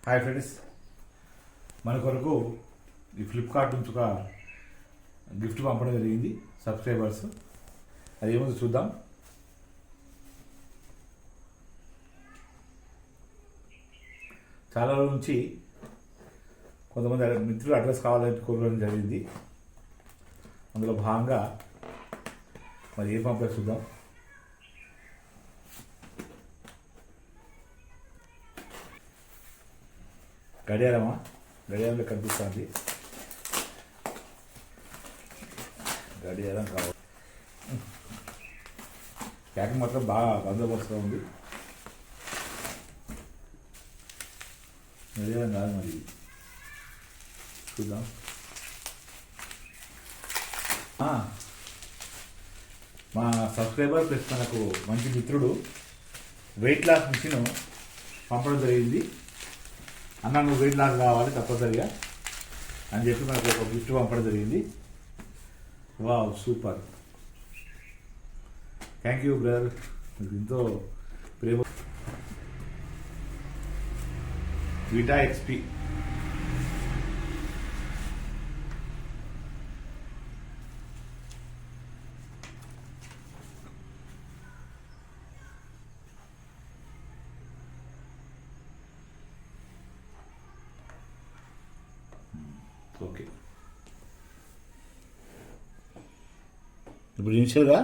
Hi friends, మన కొరకు ఈ ఫ్లిప్కార్ట్ నుంచి ఒక గిఫ్ట్ పంపడం జరిగింది సబ్స్క్రైబర్స్. అది ఏముందో చూద్దాం. చాలా రోజుల నుంచి కొంతమంది మిత్రులు అడ్రస్ కావాలని కోరడం జరిగింది. అందులో భాగంగా మరి ఏం పంపారు చూద్దాం. గడియారంలో కనిపిస్తుంది. గడియారం కావాలి. ప్యాకింగ్ మాత్రం బాగా బందోబస్తుగా ఉంది. గడియారం కాదు, మరి చూద్దాం. మా సబ్స్క్రైబర్ ప్లస్ మనకు మంచి మిత్రుడు వెయిట్ లాస్ మిషన్ పంపడం జరిగింది. అన్న, నువ్వు వెయిట్ లాస్ కావాలి తప్పనిసరిగా అని చెప్పి మనకు ఒక గిఫ్ట్ పంపడం జరిగింది. Wow, super. Thank you brother, మీకు ఎంతో ప్రేమ. Vita XP okay. ఇప్పుడు ఇనిషియల్గా